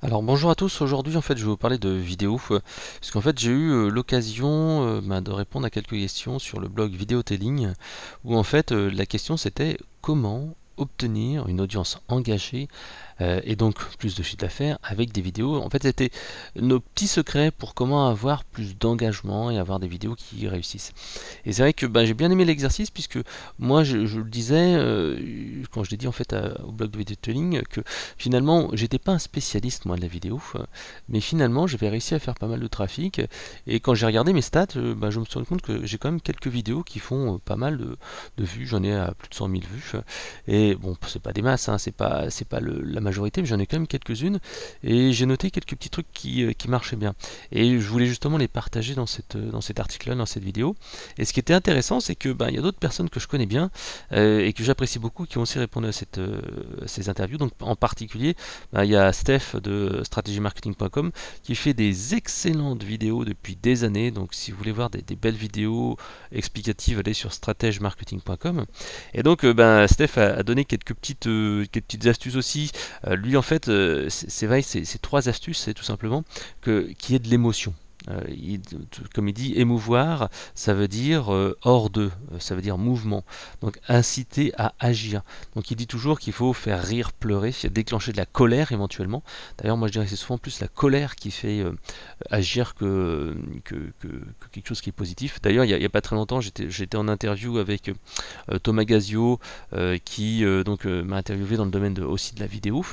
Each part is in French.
Alors bonjour à tous, aujourd'hui en fait je vais vous parler de vidéo, parce qu'en fait j'ai eu l'occasion de répondre à quelques questions sur le blog Vidéotelling, où en fait la question c'était comment obtenir une audience engagée et donc plus de chiffre d'affaires avec des vidéos. En fait c'était nos petits secrets pour comment avoir plus d'engagement et avoir des vidéos qui réussissent. Et c'est vrai que j'ai bien aimé l'exercice puisque moi je le disais quand je l'ai dit en fait au blog de Vidéotelling que finalement j'étais pas un spécialiste moi de la vidéo, mais finalement j'avais réussi à faire pas mal de trafic et quand j'ai regardé mes stats, je me suis rendu compte que j'ai quand même quelques vidéos qui font pas mal de vues, j'en ai à plus de 100 000 vues et bon c'est pas des masses, hein, c'est pas la majorité mais j'en ai quand même quelques-unes et j'ai noté quelques petits trucs qui marchaient bien et je voulais justement les partager dans cet article-là, dans cette vidéo. Et ce qui était intéressant, c'est que il y a d'autres personnes que je connais bien et que j'apprécie beaucoup qui ont aussi répondu à ces interviews. Donc en particulier, il y a Steph de strategymarketing.com qui fait des excellentes vidéos depuis des années. Donc si vous voulez voir des belles vidéos explicatives, allez sur strategymarketing.com. Et donc Steph a donné quelques petites astuces aussi. Lui en fait, c'est vrai, c'est trois astuces, c'est tout simplement qui est de l'émotion. Comme il dit, émouvoir, ça veut dire hors d'eux, ça veut dire mouvement. Donc inciter à agir. Donc il dit toujours qu'il faut faire rire, pleurer, déclencher de la colère éventuellement. D'ailleurs, moi je dirais que c'est souvent plus la colère qui fait agir que quelque chose qui est positif. D'ailleurs, il y a pas très longtemps, j'étais en interview avec Thomas Gazio qui m'a interviewé dans le domaine aussi de la vidéo.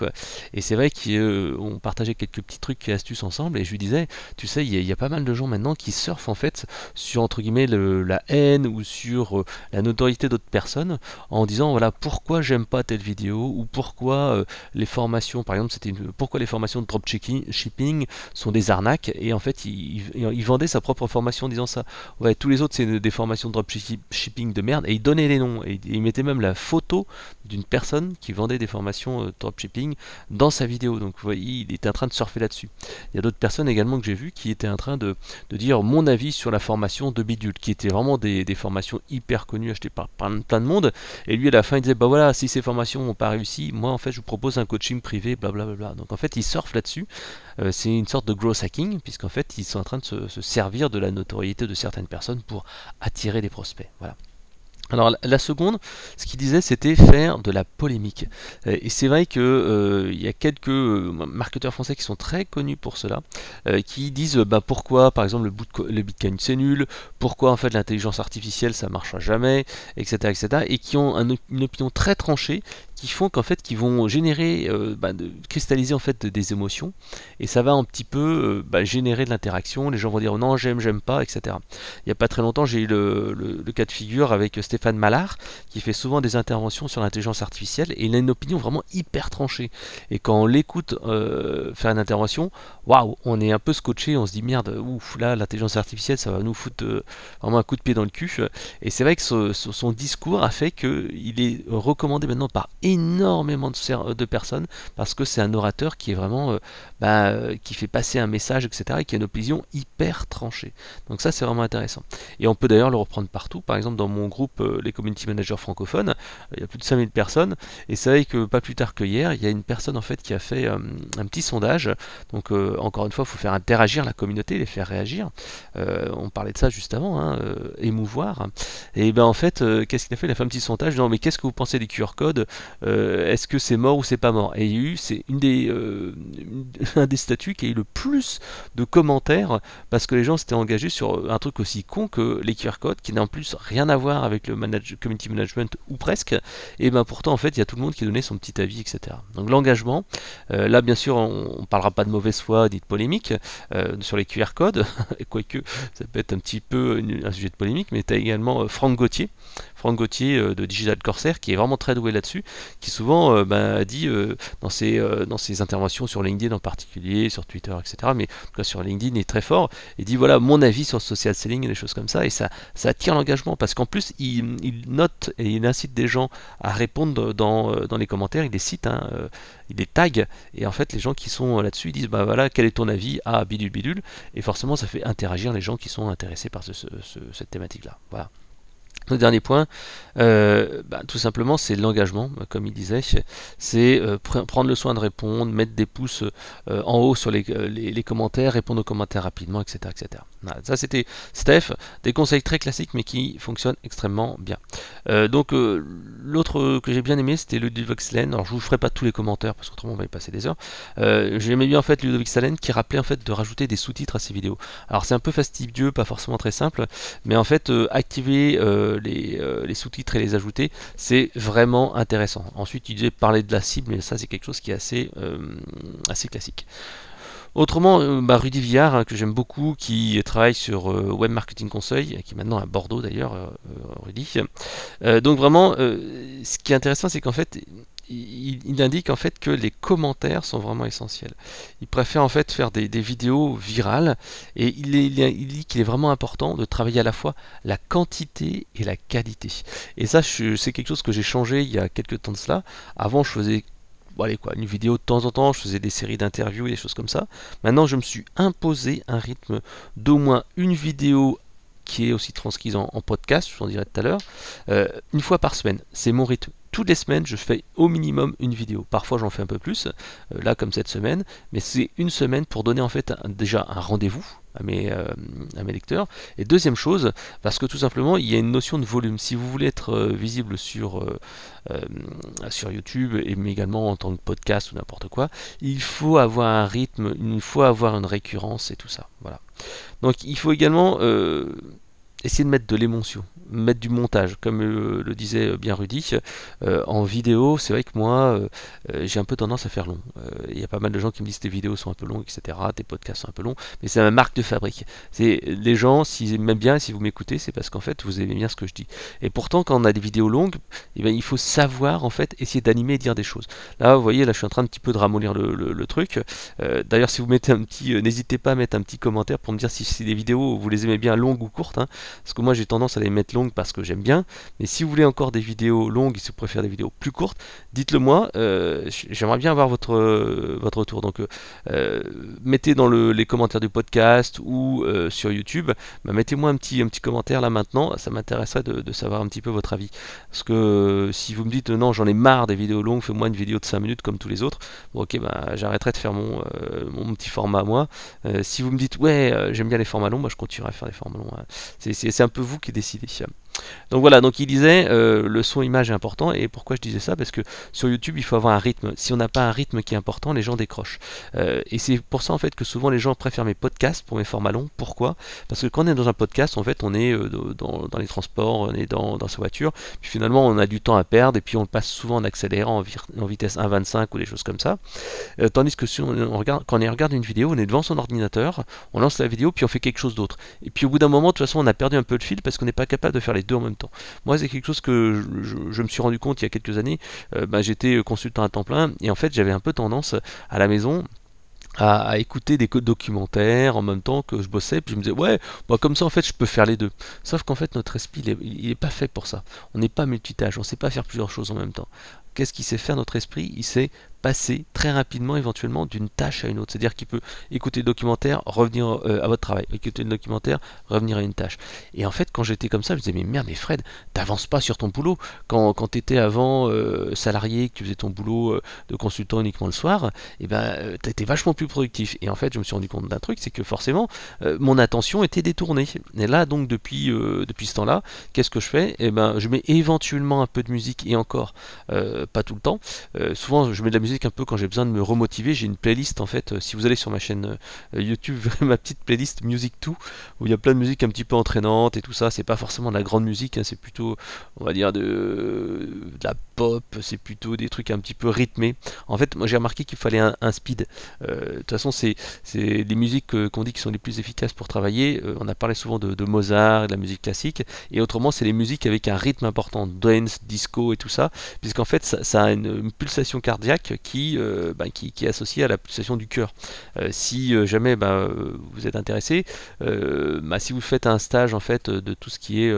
Et c'est vrai qu'on partageait quelques petits trucs et astuces ensemble. Et je lui disais, tu sais, il y a pas mal de gens maintenant qui surfent en fait sur entre guillemets la haine ou sur la notoriété d'autres personnes en disant voilà pourquoi j'aime pas telle vidéo ou pourquoi les formations, par exemple, pourquoi les formations de dropshipping sont des arnaques et en fait il vendait sa propre formation en disant ça. Ouais, tous les autres c'est des formations de dropshipping de merde et il donnait les noms et il mettait même la photo d'une personne qui vendait des formations dropshipping dans sa vidéo. Donc vous voyez, il était en train de surfer là-dessus. Il y a d'autres personnes également que j'ai vues qui étaient en train de dire mon avis sur la formation de Bidule, qui étaient vraiment des formations hyper connues achetées par plein de monde. Et lui à la fin il disait bah voilà, si ces formations n'ont pas réussi, moi en fait je vous propose un coaching privé, blablabla. Donc en fait il surfe là-dessus. C'est une sorte de growth hacking, puisqu'en fait ils sont en train de se servir de la notoriété de certaines personnes pour attirer des prospects. Voilà. Alors la seconde, ce qu'il disait, c'était faire de la polémique. Et c'est vrai que il y a quelques marketeurs français qui sont très connus pour cela, qui disent pourquoi, par exemple, le Bitcoin c'est nul, pourquoi en fait l'intelligence artificielle ça marchera jamais, etc., etc., et qui ont une opinion très tranchée, qui font qu'en fait, qui vont générer, cristalliser en fait des émotions, et ça va un petit peu générer de l'interaction. Les gens vont dire non, j'aime pas, etc. Il n'y a pas très longtemps, j'ai eu le cas de figure avec Stéphane Mallard, qui fait souvent des interventions sur l'intelligence artificielle, et il a une opinion vraiment hyper tranchée. Et quand on l'écoute faire une intervention, waouh, on est un peu scotché, on se dit merde, ouf, là, l'intelligence artificielle, ça va nous foutre vraiment un coup de pied dans le cul. Et c'est vrai que son discours a fait qu'il est recommandé maintenant par énormément de personnes, parce que c'est un orateur qui est vraiment, qui fait passer un message, etc., et qui a une opinion hyper tranchée. Donc ça, c'est vraiment intéressant. Et on peut d'ailleurs le reprendre partout. Par exemple, dans mon groupe, les community managers francophones, il y a plus de 5000 personnes. Et c'est vrai que pas plus tard que hier, il y a une personne en fait qui a fait un petit sondage. Donc encore une fois, il faut faire interagir la communauté, les faire réagir. On parlait de ça juste avant, hein, émouvoir. Et ben en fait, qu'est-ce qu'il a fait? Il a fait un petit sondage. Non, mais qu'est-ce que vous pensez des QR codes? Est-ce que c'est mort ou c'est pas mort? Et il y a eu, c'est un des statuts qui a eu le plus de commentaires parce que les gens s'étaient engagés sur un truc aussi con que les QR codes qui n'a en plus rien à voir avec le community management ou presque. Et ben pourtant en fait il y a tout le monde qui donnait son petit avis, etc. Donc l'engagement, là bien sûr on parlera pas de mauvaise foi ni de polémique sur les QR codes, quoique ça peut être un petit peu un sujet de polémique, mais tu as également Franck Gauthier de Digital Corsair qui est vraiment très doué là-dessus, qui souvent dit dans ses interventions sur LinkedIn en particulier, sur Twitter, etc., mais en tout cas sur LinkedIn il est très fort, il dit voilà mon avis sur le social selling et des choses comme ça, et ça attire l'engagement parce qu'en plus il note et il incite des gens à répondre dans les commentaires, il les cite, hein, il les tag, et en fait les gens qui sont là-dessus ils disent bah voilà quel est ton avis à bidule bidule, et forcément ça fait interagir les gens qui sont intéressés par cette thématique là. Voilà. Le dernier point, tout simplement, c'est l'engagement, comme il disait. C'est prendre le soin de répondre, mettre des pouces en haut sur les commentaires, répondre aux commentaires rapidement, etc. etc. Voilà, ça, c'était Steph. Des conseils très classiques, mais qui fonctionnent extrêmement bien. L'autre que j'ai bien aimé, c'était Ludovic Salen. Alors, je vous ferai pas tous les commentaires, parce qu'autrement, on va y passer des heures. J'aimais bien, en fait, Ludovic Salen, qui rappelait, en fait, de rajouter des sous-titres à ses vidéos. Alors, c'est un peu fastidieux, pas forcément très simple, mais en fait, activer les sous-titres et les ajouter, c'est vraiment intéressant. Ensuite, il disait parler de la cible, mais ça, c'est quelque chose qui est assez classique. Autrement, Rudy Villard, hein, que j'aime beaucoup, qui travaille sur Web Marketing Conseil, qui est maintenant à Bordeaux d'ailleurs, Rudy. Donc vraiment, ce qui est intéressant, c'est qu'en fait, il indique en fait que les commentaires sont vraiment essentiels. Il préfère en fait faire des vidéos virales et il dit qu'il est vraiment important de travailler à la fois la quantité et la qualité. Et ça, c'est quelque chose que j'ai changé il y a quelques temps de cela. Avant, je faisais une vidéo de temps en temps, je faisais des séries d'interviews et des choses comme ça. Maintenant, je me suis imposé un rythme d'au moins une vidéo qui est aussi transmise en podcast, je vous en dirai tout à l'heure, une fois par semaine. C'est mon rythme. Toutes les semaines, je fais au minimum une vidéo. Parfois, j'en fais un peu plus, là comme cette semaine, mais c'est une semaine pour donner en fait déjà un rendez-vous à mes lecteurs. Et deuxième chose, parce que tout simplement, il y a une notion de volume. Si vous voulez être visible sur YouTube, mais également en tant que podcast ou n'importe quoi, il faut avoir un rythme, il faut avoir une récurrence et tout ça. Voilà. Donc il faut également essayer de mettre de l'émotion, mettre du montage, comme le disait bien Rudy. En vidéo, c'est vrai que moi, j'ai un peu tendance à faire long. Il y a pas mal de gens qui me disent que tes vidéos sont un peu longues, etc. Tes podcasts sont un peu longs, mais c'est ma marque de fabrique. C'est les gens, s'ils m'aiment bien, si vous m'écoutez, c'est parce qu'en fait, vous aimez bien ce que je dis. Et pourtant, quand on a des vidéos longues, eh bien, il faut savoir en fait essayer d'animer et dire des choses. Là, vous voyez, là, je suis en train un petit peu de ramollir le truc. D'ailleurs, si vous mettez un petit, n'hésitez pas à mettre un petit commentaire pour me dire si des vidéos vous les aimez bien longues ou courtes. Hein. Parce que moi j'ai tendance à les mettre longues parce que j'aime bien. Mais si vous voulez encore des vidéos longues, si vous préférez des vidéos plus courtes, dites-le moi. J'aimerais bien avoir votre retour. Donc mettez dans les commentaires du podcast ou sur YouTube, mettez-moi un petit commentaire là maintenant. Ça m'intéresserait de savoir un petit peu votre avis. Parce que si vous me dites non, j'en ai marre des vidéos longues, fais-moi une vidéo de 5 minutes comme tous les autres, bon ok, j'arrêterai de faire mon petit format à moi. Si vous me dites ouais, j'aime bien les formats longs, je continuerai à faire des formats longs. Hein. C'est un peu vous qui décidez. Donc voilà, donc il disait le son image est important. Et pourquoi je disais ça? Parce que sur YouTube il faut avoir un rythme. Si on n'a pas un rythme qui est important, les gens décrochent. Et c'est pour ça en fait que souvent les gens préfèrent mes podcasts pour mes formats longs. Pourquoi? Parce que quand on est dans un podcast, en fait on est dans les transports, on est dans sa voiture, puis finalement on a du temps à perdre et puis on le passe souvent en accélérant en vitesse 1.25 ou des choses comme ça. Tandis que si quand on regarde une vidéo, on est devant son ordinateur, on lance la vidéo puis on fait quelque chose d'autre. Et puis au bout d'un moment, de toute façon on a perdu un peu le fil parce qu'on n'est pas capable de faire les deux en même temps. Moi c'est quelque chose que je me suis rendu compte il y a quelques années. J'étais consultant à temps plein et en fait j'avais un peu tendance à la maison à écouter des documentaires en même temps que je bossais, puis je me disais ouais, comme ça en fait je peux faire les deux. Sauf qu'en fait notre esprit il est pas fait pour ça. On n'est pas multitâche, on sait pas faire plusieurs choses en même temps. Qu'est-ce qu'il sait faire notre esprit? Il sait passer très rapidement éventuellement d'une tâche à une autre. C'est-à-dire qu'il peut écouter le documentaire, revenir à votre travail, écouter le documentaire, revenir à une tâche. Et en fait, quand j'étais comme ça, je me disais mais merde, mais Fred, t'avances pas sur ton boulot. Quand tu étais avant salarié, que tu faisais ton boulot de consultant uniquement le soir, t'étais vachement plus productif. Et en fait, je me suis rendu compte d'un truc, c'est que forcément, mon attention était détournée. Et là, donc depuis ce temps-là, qu'est-ce que je fais? Je mets éventuellement un peu de musique et encore pas tout le temps. Souvent, je mets de la musique un peu quand j'ai besoin de me remotiver. J'ai une playlist en fait. Si vous allez sur ma chaîne YouTube, vous verrez ma petite playlist Music 2 où il y a plein de musique un petit peu entraînante et tout ça. C'est pas forcément de la grande musique, hein, c'est plutôt, on va dire, de la pop. C'est plutôt des trucs un petit peu rythmés. En fait, moi j'ai remarqué qu'il fallait un speed. De toute façon, c'est les musiques qu'on dit qui sont les plus efficaces pour travailler. On a parlé souvent de Mozart, de la musique classique. Et autrement, c'est les musiques avec un rythme important, dance, disco et tout ça, puisqu'en fait, ça a une pulsation cardiaque qui est associée à la pulsation du cœur. Si jamais vous êtes intéressé, si vous faites un stage en fait de tout ce qui est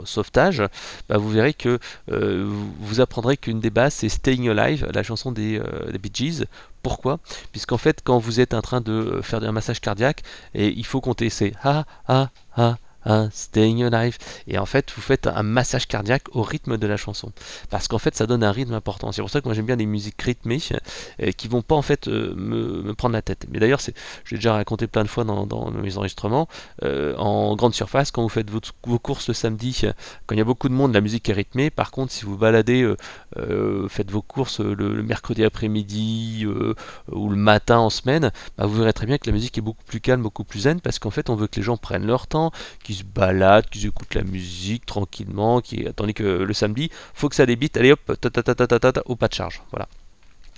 sauvetage, vous verrez que vous apprendrez qu'une des bases c'est Staying Alive, la chanson des Bee Gees. Pourquoi? Puisqu'en fait, quand vous êtes en train de faire un massage cardiaque, et il faut compter, c'est ha ha ha hein, Staying Alive. Et en fait, vous faites un massage cardiaque au rythme de la chanson. Parce qu'en fait, ça donne un rythme important. C'est pour ça que moi j'aime bien les musiques rythmées qui vont pas en fait me prendre la tête. Mais d'ailleurs, j'ai déjà raconté plein de fois dans mes enregistrements, en grande surface, quand vous faites vos courses le samedi, quand il y a beaucoup de monde, la musique est rythmée. Par contre, si vous baladez, faites vos courses le mercredi après-midi ou le matin en semaine, bah, vous verrez très bien que la musique est beaucoup plus calme, beaucoup plus zen, parce qu'en fait, on veut que les gens prennent leur temps, qu'ils se baladent, qu'ils écoutent la musique tranquillement, tandis que le samedi, faut que ça débite, allez hop, au pas de charge. Voilà.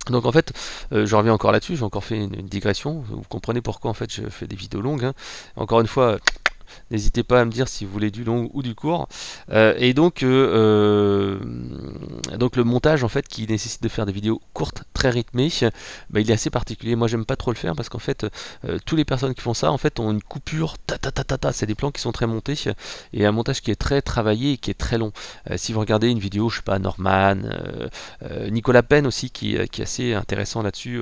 Donc en fait, je reviens encore là-dessus, j'ai encore fait une digression, vous comprenez pourquoi en fait je fais des vidéos longues, hein. Encore une fois, n'hésitez pas à me dire si vous voulez du long ou du court. Donc le montage en fait qui nécessite de faire des vidéos courtes, très rythmées, bah, il est assez particulier. Moi j'aime pas trop le faire parce qu'en fait toutes les personnes qui font ça en fait ont une coupure, c'est des plans qui sont très montés et un montage qui est très travaillé et qui est très long. Si vous regardez une vidéo, je sais pas, Norman, Nicolas Penn aussi qui est assez intéressant là-dessus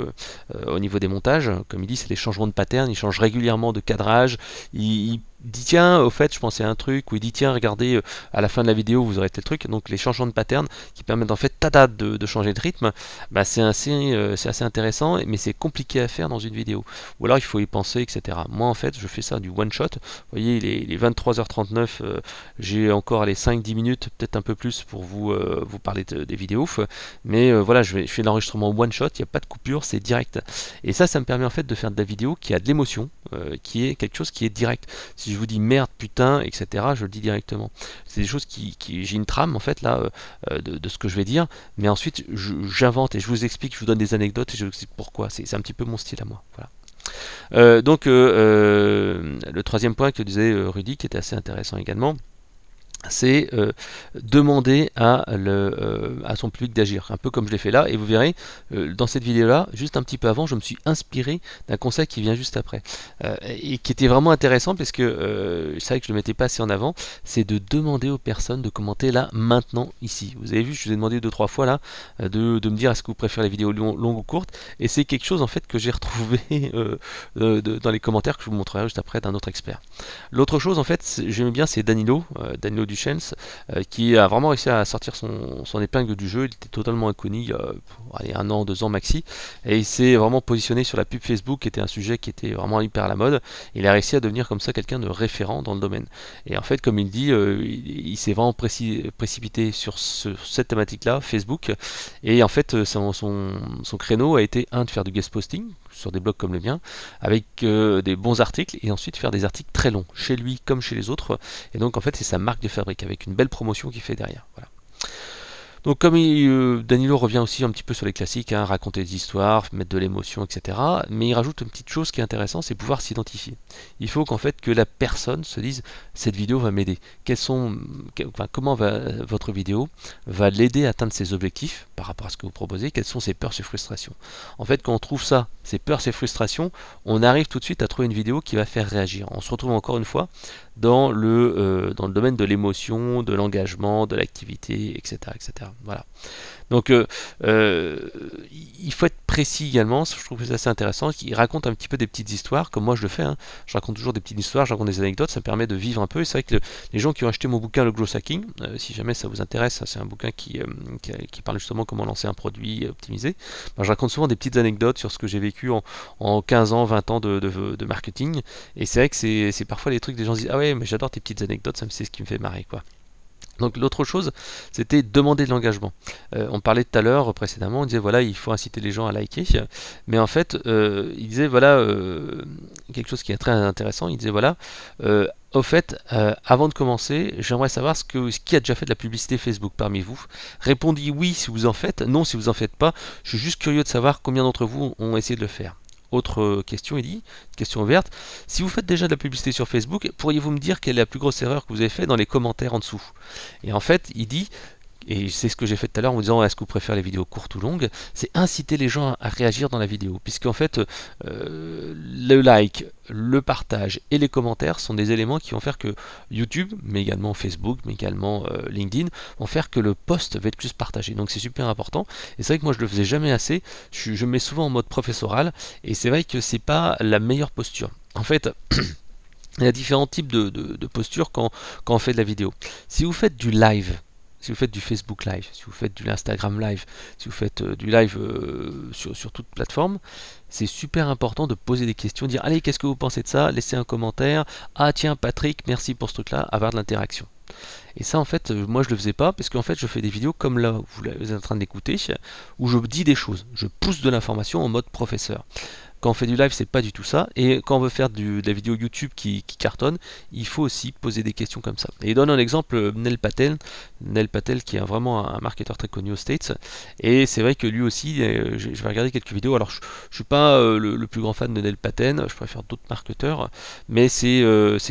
au niveau des montages. Comme il dit, c'est les changements de pattern, il change régulièrement de cadrage, il dit tiens, au fait, je pensais à un truc, ou il dit tiens, regardez, à la fin de la vidéo, vous aurez tel truc. Donc les changements de pattern qui permettent en fait de changer de rythme, bah, c'est assez intéressant, mais c'est compliqué à faire dans une vidéo. Ou alors il faut y penser, etc. Moi en fait, je fais ça du one shot. Vous voyez, il est 23h39, j'ai encore les 5-10 minutes, peut-être un peu plus pour vous parler des vidéos. Mais voilà, je fais l'enregistrement one shot, il n'y a pas de coupure, c'est direct. Et ça me permet en fait de faire de la vidéo qui a de l'émotion, qui est quelque chose qui est direct. Si je vous dis merde, putain, etc., je le dis directement. C'est des choses j'ai une trame en fait là de ce que je vais dire, mais ensuite j'invente et je vous explique, je vous donne des anecdotes et je vous explique pourquoi. C'est un petit peu mon style à moi. Voilà. Le troisième point que disait Rudy, qui était assez intéressant également, c'est demander à son public d'agir, un peu comme je l'ai fait là, et vous verrez, dans cette vidéo-là, juste un petit peu avant, je me suis inspiré d'un conseil qui vient juste après, et qui était vraiment intéressant, parce que c'est vrai que je ne le mettais pas assez en avant, c'est de demander aux personnes de commenter là, maintenant, ici. Vous avez vu, je vous ai demandé 2-3 fois là, de me dire est-ce que vous préférez les vidéos longues ou courtes, et c'est quelque chose en fait que j'ai retrouvé dans les commentaires, que je vous montrerai juste après d'un autre expert. L'autre chose en fait, j'aime bien, c'est Danilo Duchens, qui a vraiment réussi à sortir son épingle du jeu. Il était totalement inconnu il y a 1 an, 2 ans maxi, et il s'est vraiment positionné sur la pub Facebook, qui était un sujet qui était vraiment hyper à la mode. Il a réussi à devenir comme ça quelqu'un de référent dans le domaine. Et en fait, comme il dit, il s'est vraiment précipité sur cette thématique-là, Facebook, et en fait, son créneau a été de faire du guest posting sur des blogs comme le mien, avec des bons articles, et ensuite faire des articles très longs, chez lui comme chez les autres. Et donc en fait c'est sa marque de fabrique, avec une belle promotion qu'il fait derrière. Voilà. Donc comme Danilo revient aussi un petit peu sur les classiques, hein, raconter des histoires, mettre de l'émotion, etc. Mais il rajoute une petite chose qui est intéressante, c'est pouvoir s'identifier. Il faut qu'en fait que la personne se dise cette vidéo va m'aider. Comment votre vidéo va l'aider à atteindre ses objectifs par rapport à ce que vous proposez, quelles sont ses peurs, ses frustrations. En fait, quand on trouve ça, ses peurs, ses frustrations, on arrive tout de suite à trouver une vidéo qui va faire réagir. On se retrouve encore une fois dans le domaine de l'émotion, de l'engagement, de l'activité, etc., etc. Voilà. Donc il faut être précis également, je trouve que c'est assez intéressant. Il raconte un petit peu des petites histoires, comme moi je le fais, hein. Je raconte toujours des petites histoires, je raconte des anecdotes, ça me permet de vivre un peu. Et c'est vrai que les gens qui ont acheté mon bouquin Le Growth Hacking, si jamais ça vous intéresse, c'est un bouquin qui parle justement comment lancer un produit optimisé. Ben, je raconte souvent des petites anecdotes sur ce que j'ai vécu en 15 ans, 20 ans de marketing. Et c'est vrai que c'est parfois les trucs des gens disent ah ouais mais j'adore tes petites anecdotes, c'est ce qui me fait marrer quoi. Donc l'autre chose, c'était demander de l'engagement. On parlait tout à l'heure précédemment, on disait voilà, il faut inciter les gens à liker, mais en fait, il disait voilà, quelque chose qui est très intéressant, il disait voilà, au fait, avant de commencer, j'aimerais savoir qui a déjà fait de la publicité Facebook parmi vous. Répondez oui si vous en faites, non si vous en faites pas, je suis juste curieux de savoir combien d'entre vous ont essayé de le faire. Autre question, il dit, question ouverte, si vous faites déjà de la publicité sur Facebook, pourriez-vous me dire quelle est la plus grosse erreur que vous avez faite dans les commentaires en dessous? Et en fait, il dit, et c'est ce que j'ai fait tout à l'heure en vous disant est-ce que vous préférez les vidéos courtes ou longues, c'est inciter les gens à réagir dans la vidéo, puisqu'en fait le like, le partage et les commentaires sont des éléments qui vont faire que YouTube, mais également Facebook, mais également LinkedIn, vont faire que le post va être plus partagé. Donc c'est super important, et c'est vrai que moi je le faisais jamais assez, je me mets souvent en mode professoral, et c'est vrai que c'est pas la meilleure posture. En fait, Il y a différents types de postures quand on fait de la vidéo. Si vous faites du live, si vous faites du Facebook Live, si vous faites du Instagram Live, si vous faites du live sur toute plateforme, c'est super important de poser des questions, dire allez, qu'est-ce que vous pensez de ça? Laissez un commentaire. Ah tiens, Patrick, merci pour ce truc-là, avoir de l'interaction. Et ça, en fait, moi je le faisais pas parce qu'en fait, je fais des vidéos comme là, vous êtes en train d'écouter, où je dis des choses, je pousse de l'information en mode professeur. Quand on fait du live, c'est pas du tout ça. Et quand on veut faire de la vidéo YouTube qui cartonne, il faut aussi poser des questions comme ça. Et il donne un exemple, Nel Patel qui est vraiment un marketeur très connu aux States. Et c'est vrai que lui aussi, je vais regarder quelques vidéos. Alors, je suis pas le plus grand fan de Nel Patel, je préfère d'autres marketeurs, mais c'est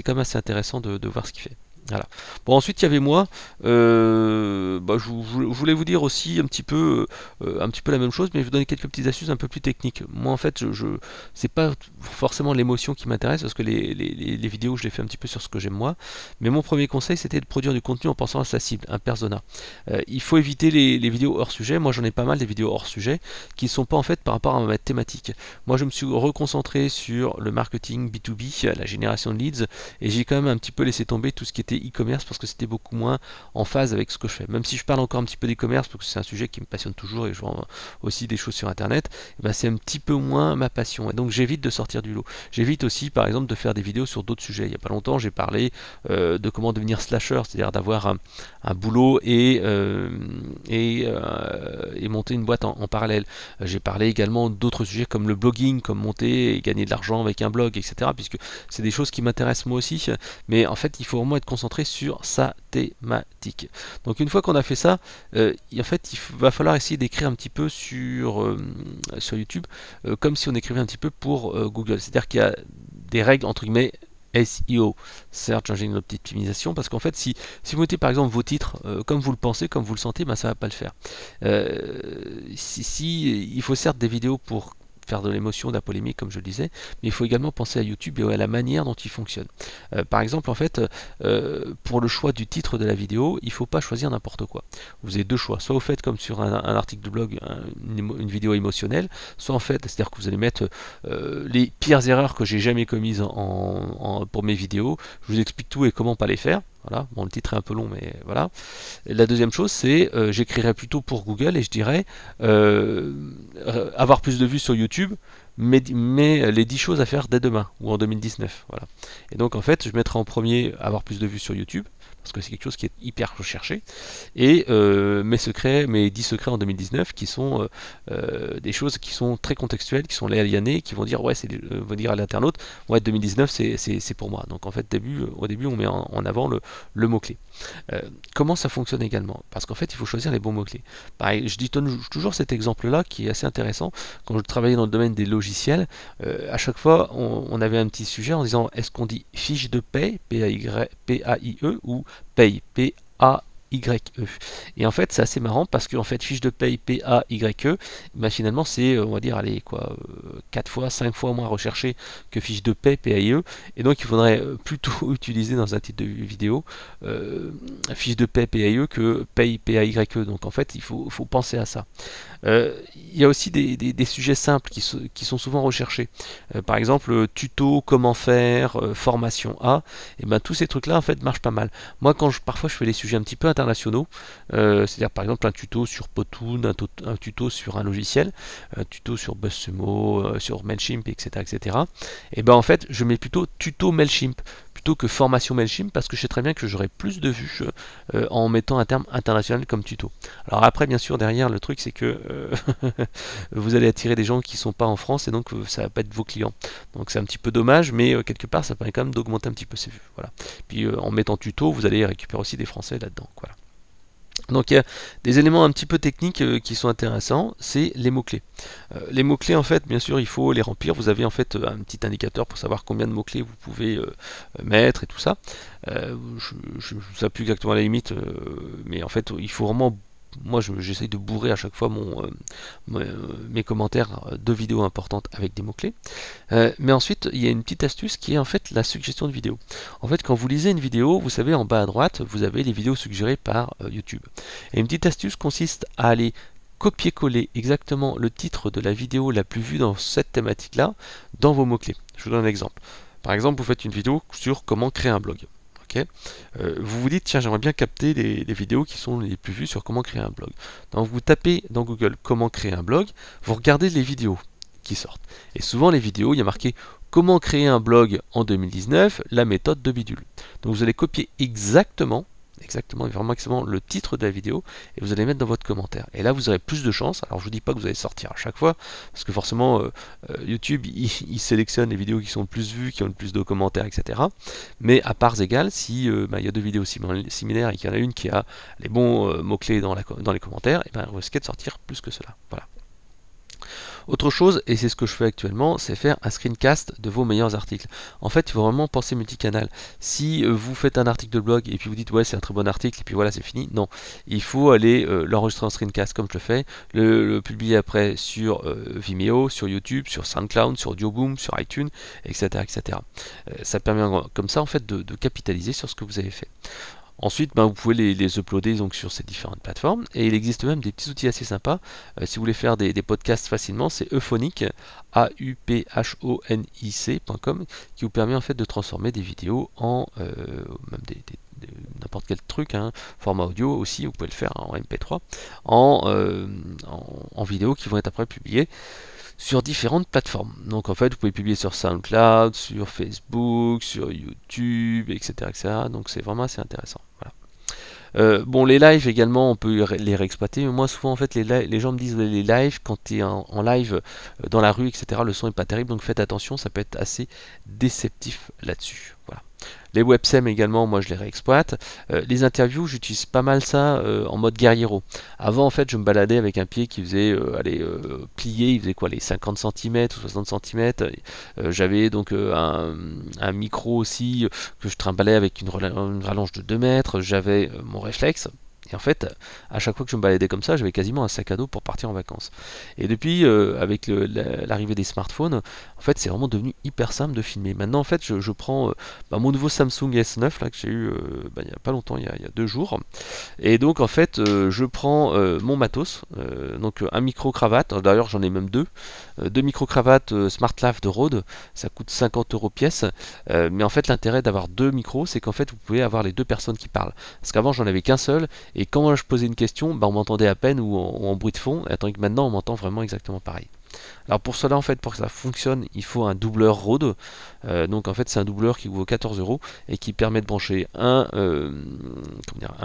quand même assez intéressant de voir ce qu'il fait. Voilà. Bon, ensuite il y avait moi. Je voulais vous dire aussi un petit peu la même chose, mais je vais vous donner quelques petites astuces un peu plus techniques. Moi, en fait, c'est pas forcément l'émotion qui m'intéresse parce que les vidéos, je les fais un petit peu sur ce que j'aime moi. Mais mon premier conseil, c'était de produire du contenu en pensant à sa cible, un persona. Il faut éviter les vidéos hors sujet. Moi, j'en ai pas mal des vidéos hors sujet qui ne sont pas en fait par rapport à ma thématique. Moi, je me suis reconcentré sur le marketing B2B, la génération de leads, et j'ai quand même un petit peu laissé tomber tout ce qui était e-commerce parce que c'était beaucoup moins en phase avec ce que je fais. Même si je parle encore un petit peu d'e-commerce parce que c'est un sujet qui me passionne toujours et je vends aussi des choses sur internet, et ben c'est un petit peu moins ma passion. Et donc j'évite de sortir du lot. J'évite aussi par exemple de faire des vidéos sur d'autres sujets. Il n'y a pas longtemps j'ai parlé de comment devenir slasher, c'est-à-dire d'avoir un boulot et monter une boîte en parallèle. J'ai parlé également d'autres sujets comme le blogging, comme monter et gagner de l'argent avec un blog, etc. Puisque c'est des choses qui m'intéressent moi aussi, mais en fait il faut vraiment être concentré sur sa thématique. Donc une fois qu'on a fait ça, en fait il va falloir essayer d'écrire un petit peu sur YouTube comme si on écrivait un petit peu pour Google. C'est-à-dire qu'il y a des règles entre guillemets SEO, Search Engine Optimisation, parce qu'en fait si vous mettez par exemple vos titres comme vous le pensez, comme vous le sentez, ben, ça va pas le faire. Il faut certes des vidéos pour faire de l'émotion, de la polémique, comme je le disais, mais il faut également penser à YouTube et à la manière dont il fonctionne. Par exemple, en fait, pour le choix du titre de la vidéo, il ne faut pas choisir n'importe quoi. Vous avez deux choix. Soit vous faites comme sur un article de blog, une vidéo émotionnelle, soit en fait, c'est-à-dire que vous allez mettre les pires erreurs que j'ai jamais commises pour mes vidéos. Je vous explique tout et comment pas les faire. Voilà, bon, le titre est un peu long, mais voilà. Et la deuxième chose, c'est j'écrirais plutôt pour Google et je dirais avoir plus de vues sur YouTube, mais les 10 choses à faire dès demain ou en 2019. Voilà. Et donc en fait, je mettrai en premier avoir plus de vues sur YouTube, parce que c'est quelque chose qui est hyper recherché, et mes 10 secrets en 2019 qui sont des choses qui sont très contextuelles, qui sont lianées, qui vont dire ouais, vont dire à l'internaute ouais 2019 c'est pour moi. Donc en fait au début on met en avant le mot-clé. Comment ça fonctionne également? Parce qu'en fait il faut choisir les bons mots-clés. Pareil, je donne toujours cet exemple-là qui est assez intéressant. Quand je travaillais dans le domaine des logiciels, à chaque fois on avait un petit sujet en disant est-ce qu'on dit fiche de paie, P-A-I-E, ou paye, P-A-Y-E. Et en fait, c'est assez marrant parce que en fait, fiche de paye P-A-Y-E, ben, finalement, c'est, on va dire, allez, quoi, 4 fois, 5 fois moins recherché que fiche de paie P-A-I-E. Et donc, il faudrait plutôt utiliser dans un titre de vidéo fiche de paie P-A-I-E que paye P-A-Y-E. Donc, en fait, il faut penser à ça. Il y a aussi des sujets simples qui sont souvent recherchés. Par exemple, tuto, comment faire, formation A. Et ben tous ces trucs-là en fait marchent pas mal. Moi, parfois je fais des sujets un petit peu internationaux, c'est-à-dire par exemple un tuto sur Powtoon, un tuto sur un logiciel, un tuto sur BuzzSumo, sur Mailchimp, etc., etc. Et ben en fait, je mets plutôt tuto Mailchimp plutôt que formation Mailchimp parce que je sais très bien que j'aurai plus de vues en mettant un terme international comme tuto. Alors après, bien sûr, derrière le truc c'est que vous allez attirer des gens qui sont pas en France et donc ça va pas être vos clients. Donc c'est un petit peu dommage, mais quelque part ça permet quand même d'augmenter un petit peu ses vues. Voilà. Puis en mettant tuto, vous allez récupérer aussi des Français là-dedans. Voilà. Donc il y a des éléments un petit peu techniques qui sont intéressants, c'est les mots-clés. Les mots-clés en fait, bien sûr, il faut les remplir. Vous avez en fait un petit indicateur pour savoir combien de mots-clés vous pouvez mettre et tout ça. Je ne sais plus exactement la limite, mais en fait il faut vraiment moi j'essaye de bourrer à chaque fois mes commentaires de vidéos importantes avec des mots-clés. Mais ensuite, il y a une petite astuce qui est en fait la suggestion de vidéo. En fait, quand vous lisez une vidéo, vous savez en bas à droite, vous avez les vidéos suggérées par YouTube. Et une petite astuce consiste à aller copier-coller exactement le titre de la vidéo la plus vue dans cette thématique-là dans vos mots-clés. Je vous donne un exemple. Par exemple, vous faites une vidéo sur comment créer un blog. Okay. Vous vous dites, tiens, j'aimerais bien capter les vidéos qui sont les plus vues sur comment créer un blog. Donc vous tapez dans Google comment créer un blog, vous regardez les vidéos qui sortent. Et souvent les vidéos, il y a marqué comment créer un blog en 2019, la méthode de bidule. Donc vous allez copier exactement vraiment le titre de la vidéo et vous allez mettre dans votre commentaire. Et là vous aurez plus de chance. Alors je vous dis pas que vous allez sortir à chaque fois, parce que forcément YouTube il sélectionne les vidéos qui sont le plus vues, qui ont le plus de commentaires, etc. Mais à parts égales, si il y a deux vidéos similaires et qu'il y en a une qui a les bons mots-clés dans les commentaires, et vous risquez de sortir plus que cela. Voilà. Autre chose, et c'est ce que je fais actuellement, c'est faire un screencast de vos meilleurs articles. En fait, il faut vraiment penser multicanal. Si vous faites un article de blog et puis vous dites ouais c'est un très bon article et puis voilà c'est fini, non. Il faut aller l'enregistrer en screencast comme je le fais, le publier après sur Vimeo, sur YouTube, sur SoundCloud, sur Audioboom, sur iTunes, etc. etc. Ça permet comme ça en fait de capitaliser sur ce que vous avez fait. Ensuite, vous pouvez les uploader donc, sur ces différentes plateformes. Et il existe même des petits outils assez sympas. Si vous voulez faire des podcasts facilement, c'est Euphonic, auphonic.com, qui vous permet en fait de transformer des vidéos en même n'importe quel truc, format audio aussi, vous pouvez le faire en MP3, en vidéo qui vont être après publiées sur différentes plateformes. Donc en fait, vous pouvez publier sur SoundCloud, sur Facebook, sur YouTube, etc. etc. Donc c'est vraiment assez intéressant. Voilà. Bon, les lives également, on peut les réexploiter. Mais moi, souvent, en fait, les gens me disent les lives, quand tu es en live dans la rue, etc., le son est pas terrible. Donc faites attention, ça peut être assez déceptif là-dessus. Voilà. Les websem également, moi je les réexploite. Les interviews, j'utilise pas mal ça en mode guerriero. Avant, en fait, je me baladais avec un pied qui faisait plié, il faisait quoi, les 50 cm ou 60 cm. J'avais donc un micro aussi que je trimballais avec une rallonge de 2 mètres. J'avais mon réflexe. Et en fait, à chaque fois que je me baladais comme ça, j'avais quasiment un sac à dos pour partir en vacances. Et depuis, avec l'arrivée des smartphones, en fait, c'est vraiment devenu hyper simple de filmer. Maintenant, en fait, je prends mon nouveau Samsung S9 là, que j'ai eu il n'y a pas longtemps, il y a 2 jours. Et donc, en fait, je prends mon matos, donc un micro-cravate. D'ailleurs, j'en ai même deux. Deux micro-cravates SmartLav de Rode. Ça coûte 50 € pièce. Mais en fait, l'intérêt d'avoir deux micros, c'est qu'en fait, vous pouvez avoir les deux personnes qui parlent. Parce qu'avant, j'en avais qu'un seul. Et quand je posais une question, on m'entendait à peine ou en bruit de fond, tandis que maintenant on m'entend vraiment exactement pareil. Alors pour cela, en fait, pour que ça fonctionne, il faut un doubleur Rode. Donc en fait, c'est un doubleur qui vaut 14 € et qui permet de brancher un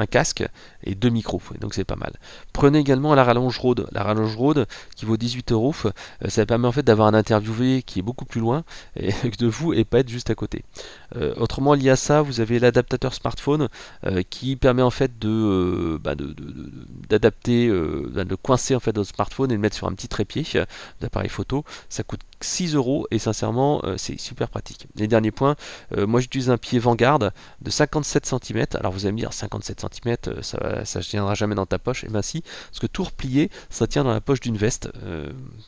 casque et deux micros. Et donc c'est pas mal. Prenez également la rallonge Rode. La rallonge Rode qui vaut 18 €. Ça permet en fait d'avoir un interviewé qui est beaucoup plus loin de vous et pas être juste à côté. Autrement, lié à ça, vous avez l'adaptateur smartphone qui permet en fait d'adapter, de coincer en fait votre smartphone et de mettre sur un petit trépied d'appareil photo. Ça coûte 6 € et sincèrement c'est super pratique. Les derniers points, moi j'utilise un pied Vanguard de 57 cm. Alors vous allez me dire 57 cm ça ne tiendra jamais dans ta poche. Et bien si, parce que tout replié ça tient dans la poche d'une veste,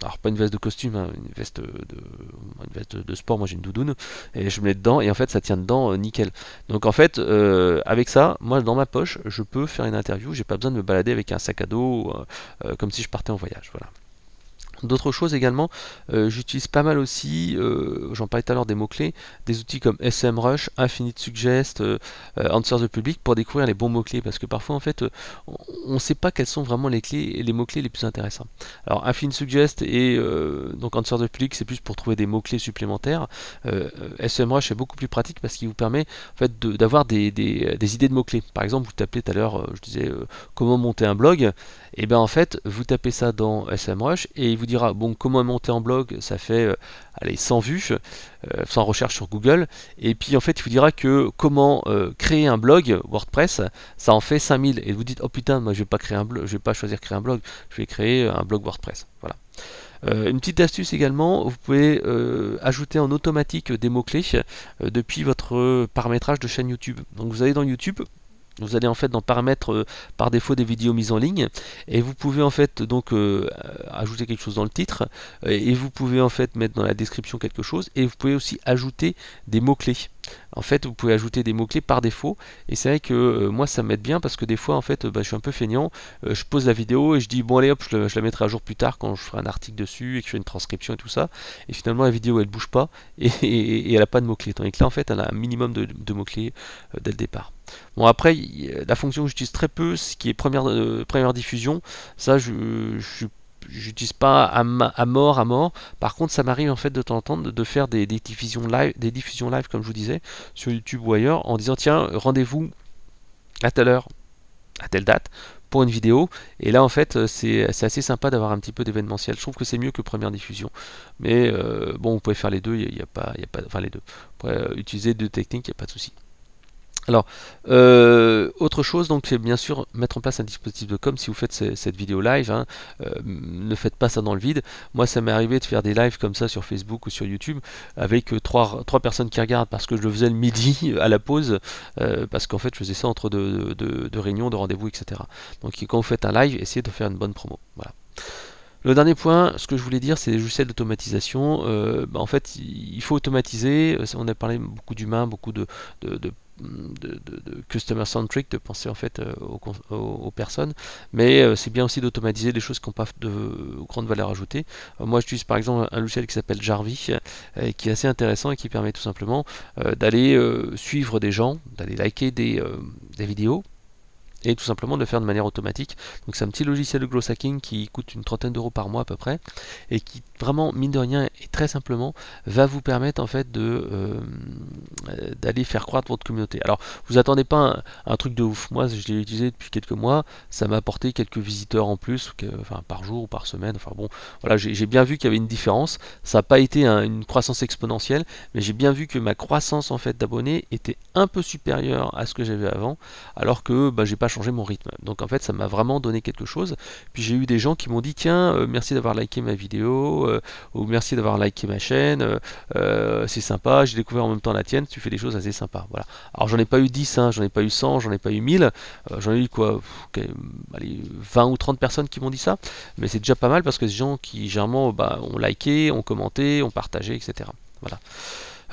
alors pas une veste de costume, une veste de sport. Moi j'ai une doudoune et je me mets dedans et en fait ça tient dedans nickel. Donc en fait avec ça, moi dans ma poche je peux faire une interview, j'ai pas besoin de me balader avec un sac à dos comme si je partais en voyage. Voilà. D'autres choses également, j'utilise pas mal aussi, j'en parlais tout à l'heure des mots-clés, des outils comme SEMrush, Infinite Suggest, Answer the Public pour découvrir les bons mots-clés parce que parfois en fait on ne sait pas quels sont vraiment les mots-clés les plus intéressants. Alors Infinite Suggest et donc Answer the Public c'est plus pour trouver des mots-clés supplémentaires. SEMrush est beaucoup plus pratique parce qu'il vous permet en fait d'avoir des idées de mots-clés. Par exemple, vous tapez tout à l'heure, je disais comment monter un blog, et bien en fait vous tapez ça dans SEMrush et il vous dira bon comment monter en blog, ça fait 100 vues, sans recherche sur Google, et puis en fait il vous dira que comment créer un blog WordPress, ça en fait 5000, et vous dites oh putain moi je vais pas créer un blog, je vais pas choisir créer un blog, je vais créer un blog WordPress. Voilà. Une petite astuce également, vous pouvez ajouter en automatique des mots-clés depuis votre paramétrage de chaîne YouTube. Donc vous allez dans YouTube, Vous allez en fait dans paramètres par défaut des vidéos mises en ligne et vous pouvez en fait donc ajouter quelque chose dans le titre et vous pouvez en fait mettre dans la description quelque chose et vous pouvez aussi ajouter des mots-clés. En fait, vous pouvez ajouter des mots-clés par défaut et c'est vrai que moi ça m'aide bien parce que des fois en fait je suis un peu feignant, je pose la vidéo et je dis bon allez hop je la mettrai à jour plus tard quand je ferai un article dessus et que je fais une transcription et tout ça et finalement la vidéo elle bouge pas et elle a pas de mots-clés. Tandis que là en fait elle a un minimum de mots-clés dès le départ. Bon après, la fonction que j'utilise très peu, ce qui est première diffusion, ça je j'utilise pas à mort. Par contre, ça m'arrive en fait de temps en temps de faire des diffusions live, comme je vous disais, sur YouTube ou ailleurs, en disant tiens, rendez-vous à telle heure, à telle date, pour une vidéo. Et là, en fait, c'est assez sympa d'avoir un petit peu d'événementiel. Je trouve que c'est mieux que première diffusion. Mais bon, vous pouvez faire les deux, enfin les deux. Vous pouvez utiliser deux techniques, il n'y a pas de souci. Alors, autre chose, donc, c'est bien sûr mettre en place un dispositif de com si vous faites cette vidéo live. Hein, ne faites pas ça dans le vide. Moi, ça m'est arrivé de faire des lives comme ça sur Facebook ou sur YouTube avec trois personnes qui regardent parce que je le faisais le midi à la pause, parce qu'en fait, je faisais ça entre deux réunions, de rendez-vous, etc. Donc, quand vous faites un live, essayez de faire une bonne promo. Voilà. Le dernier point, ce que je voulais dire, c'est les logiciels d'automatisation. En fait, il faut automatiser. On a parlé beaucoup d'humains, beaucoup de, de, de customer centric, de penser en fait aux personnes, mais c'est bien aussi d'automatiser des choses qui n'ont pas de grande valeur ajoutée. Moi, j'utilise par exemple un logiciel qui s'appelle Jarvis, qui est assez intéressant et qui permet tout simplement d'aller suivre des gens, d'aller liker des vidéos et tout simplement de le faire de manière automatique. Donc c'est un petit logiciel de growth hacking qui coûte une trentaine d'euros par mois à peu près et qui vraiment mine de rien et très simplement va vous permettre en fait d'aller faire croître votre communauté. Alors vous attendez pas un truc de ouf. Moi je l'ai utilisé depuis quelques mois, ça m'a apporté quelques visiteurs en plus, enfin par jour ou par semaine. Enfin bon, voilà, j'ai bien vu qu'il y avait une différence. Ça n'a pas été une croissance exponentielle, mais j'ai bien vu que ma croissance en fait d'abonnés était un peu supérieure à ce que j'avais avant, alors que j'ai pas changé mon rythme. Donc en fait ça m'a vraiment donné quelque chose. Puis j'ai eu des gens qui m'ont dit tiens merci d'avoir liké ma vidéo ou merci d'avoir liké ma chaîne, c'est sympa, j'ai découvert en même temps la tienne, tu fais des choses assez sympas. Voilà. Alors j'en ai pas eu 10, hein, j'en ai pas eu 100, j'en ai pas eu 1000, j'en ai eu quoi, allez, 20 ou 30 personnes qui m'ont dit ça, mais c'est déjà pas mal parce que c'est des gens qui généralement ont liké, ont commenté, ont partagé, etc. Voilà.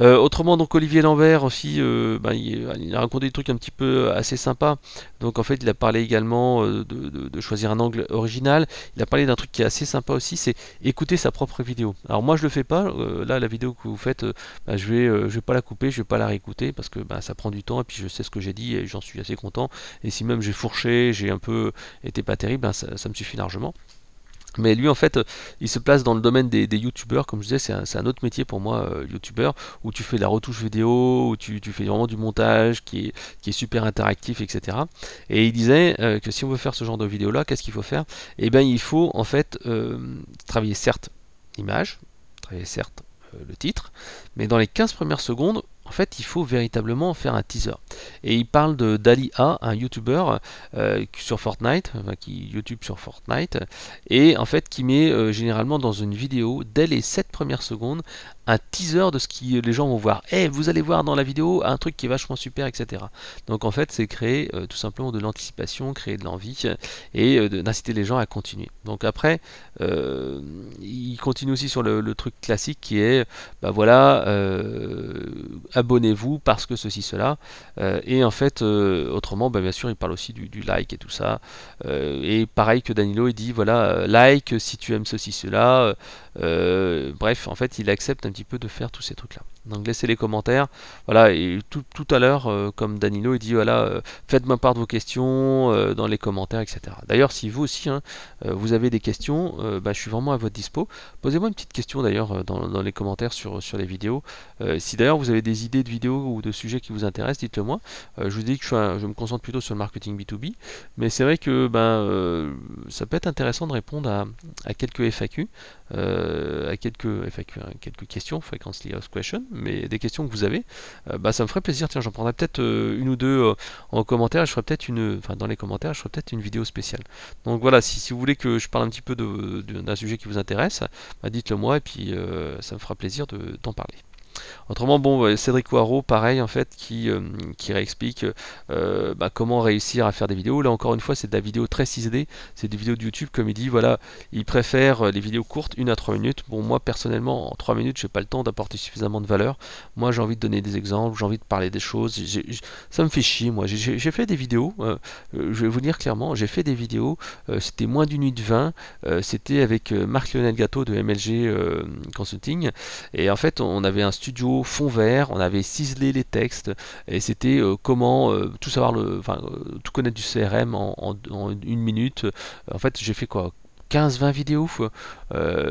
Autrement, donc Olivier Lambert aussi, il a raconté des trucs un petit peu assez sympas. Donc en fait, il a parlé également de choisir un angle original. Il a parlé d'un truc qui est assez sympa aussi, c'est écouter sa propre vidéo. Alors moi, je le fais pas. Là, la vidéo que vous faites, je vais pas la couper, je vais pas la réécouter parce que ça prend du temps et puis je sais ce que j'ai dit et j'en suis assez content. Et si même j'ai fourché, j'ai un peu été pas terrible, ça me suffit largement. Mais lui, en fait, il se place dans le domaine des youtubeurs. Comme je disais, c'est un autre métier pour moi, youtubeur, où tu fais de la retouche vidéo, où tu fais vraiment du montage qui est super interactif, etc. Et il disait que si on veut faire ce genre de vidéo-là, qu'est-ce qu'il faut faire? Eh bien, il faut en fait travailler certes l'image, travailler certes le titre, mais dans les 15 premières secondes, en fait, il faut véritablement faire un teaser. Et il parle de Dali A, un YouTuber sur Fortnite, qui YouTube sur Fortnite, et en fait qui met généralement dans une vidéo, dès les 7 premières secondes, un teaser de ce que les gens vont voir. Eh, vous allez voir dans la vidéo un truc qui est vachement super, etc. Donc en fait, c'est créer tout simplement de l'anticipation, créer de l'envie et d'inciter les gens à continuer. Donc après, il continue aussi sur le truc classique qui est, voilà, abonnez-vous parce que ceci, cela. Et en fait, autrement, bien sûr, il parle aussi du like et tout ça. Et pareil que Danilo, il dit, voilà, like si tu aimes ceci, cela. Bref, en fait, il accepte un petit peu de faire tous ces trucs-là. Donc laissez les commentaires. Voilà, et tout à l'heure, comme Danilo, il dit, voilà, faites-moi part de vos questions dans les commentaires, etc. D'ailleurs, si vous aussi, hein, vous avez des questions, je suis vraiment à votre dispo. Posez-moi une petite question d'ailleurs dans les commentaires sur les vidéos. Si d'ailleurs vous avez des idées de vidéos ou de sujets qui vous intéressent, dites-le moi. Je vous dis que je me concentre plutôt sur le marketing B2B, mais c'est vrai que ça peut être intéressant de répondre à quelques FAQ, quelques questions, frequently asked questions, mais des questions que vous avez, ça me ferait plaisir. Tiens, j'en prendrai peut-être une ou deux en commentaire. Je ferai peut-être dans les commentaires, je ferai peut-être une vidéo spéciale. Donc voilà, si vous voulez que je parle un petit peu d'un sujet qui vous intéresse, dites-le moi et puis ça me fera plaisir d'en parler. Autrement, bon, Cédric Waro, pareil en fait, qui réexplique comment réussir à faire des vidéos. Là encore une fois, c'est de la vidéo très ciselée, c'est des vidéos de YouTube, comme il dit, voilà, il préfère les vidéos courtes, 1 à 3 minutes. Bon, moi personnellement, en 3 minutes, j'ai pas le temps d'apporter suffisamment de valeur. Moi, j'ai envie de donner des exemples, j'ai envie de parler des choses. Ça me fait chier, moi. J'ai fait des vidéos, je vais vous dire clairement, j'ai fait des vidéos, c'était moins d'1 minute 20, c'était avec Marc-Lionel Gâteau de MLG Consulting. Et en fait, on avait un studio fond vert, on avait ciselé les textes, et c'était comment tout savoir, tout connaître du CRM en 1 minute. En fait, j'ai fait quoi, 15-20 vidéos.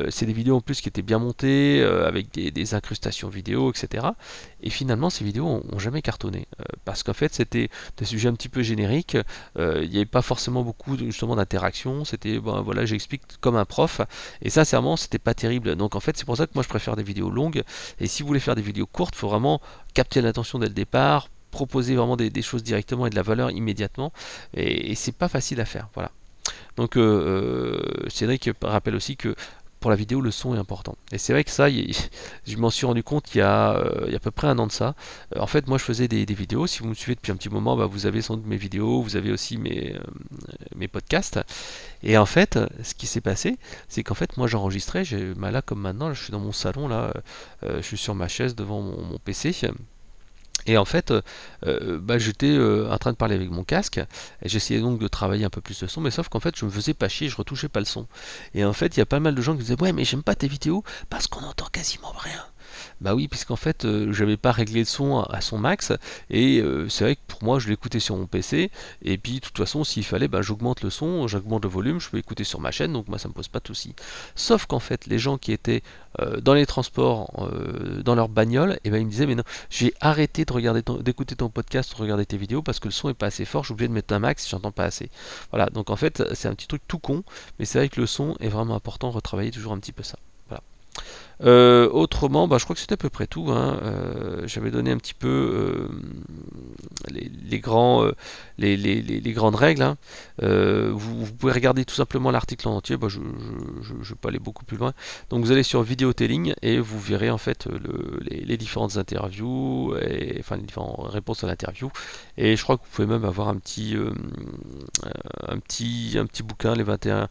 C'est des vidéos en plus qui étaient bien montées, avec des incrustations vidéo, etc. Et finalement, ces vidéos ont jamais cartonné. Parce qu'en fait, c'était des sujets un petit peu génériques. Il n'y avait pas forcément beaucoup justement d'interaction. C'était, ben, voilà, j'explique comme un prof. Et sincèrement, c'était pas terrible. Donc en fait, c'est pour ça que moi je préfère des vidéos longues. Et si vous voulez faire des vidéos courtes, il faut vraiment capter l'attention dès le départ, proposer vraiment des choses directement et de la valeur immédiatement. Et c'est pas facile à faire. Voilà. Donc Cédric rappelle aussi que pour la vidéo, le son est important. Et c'est vrai que ça, je m'en suis rendu compte il y a à peu près 1 an de ça. En fait, moi, je faisais des vidéos. Si vous me suivez depuis un petit moment, bah, vous avez sans doute mes vidéos, vous avez aussi mes podcasts. Et en fait, ce qui s'est passé, c'est qu'en fait, moi, j'enregistrais. Là, comme maintenant, là, je suis dans mon salon, là, je suis sur ma chaise devant mon PC. Et en fait, j'étais en train de parler avec mon casque, et j'essayais donc de travailler un peu plus le son, mais sauf qu'en fait, je me faisais pas chier, je retouchais pas le son. Et en fait, il y a pas mal de gens qui disaient, ouais, mais j'aime pas tes vidéos parce qu'on entend quasiment rien. Bah oui, puisqu'en fait, j'avais pas réglé le son à son max, et c'est vrai que pour moi, je l'écoutais sur mon PC, et puis de toute façon, s'il fallait, bah, j'augmente le son, j'augmente le volume, je peux écouter sur ma chaîne, donc moi, ça me pose pas de soucis. Sauf qu'en fait, les gens qui étaient dans les transports, dans leur bagnole, et ben ils me disaient, mais non, j'ai arrêté d'écouter ton podcast, de regarder tes vidéos, parce que le son est pas assez fort, je suis obligé de mettre un max, j'entends pas assez. Voilà, donc en fait, c'est un petit truc tout con, mais c'est vrai que le son est vraiment important, retravailler toujours un petit peu ça. Voilà. Autrement, je crois que c'était à peu près tout, hein. J'avais donné un petit peu les les grandes règles, hein. Vous pouvez regarder tout simplement l'article en entier. Je ne vais pas aller beaucoup plus loin. Donc vous allez sur Vidéotelling et vous verrez en fait les différentes interviews, enfin les différentes réponses à l'interview. Et je crois que vous pouvez même avoir un petit bouquin, les 21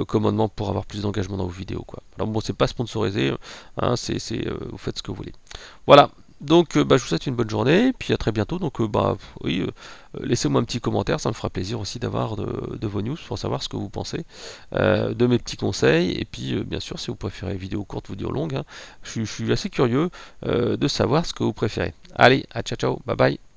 commandements pour avoir plus d'engagement dans vos vidéos, quoi. Alors bon, c'est pas sponsorisé, hein, vous faites ce que vous voulez. Voilà. Donc je vous souhaite une bonne journée, puis à très bientôt. Donc oui, laissez-moi un petit commentaire, ça me fera plaisir aussi d'avoir de vos news pour savoir ce que vous pensez de mes petits conseils. Et puis bien sûr, si vous préférez vidéo courte, vidéo longue, hein, je suis assez curieux de savoir ce que vous préférez. Allez, à ciao ciao, bye bye.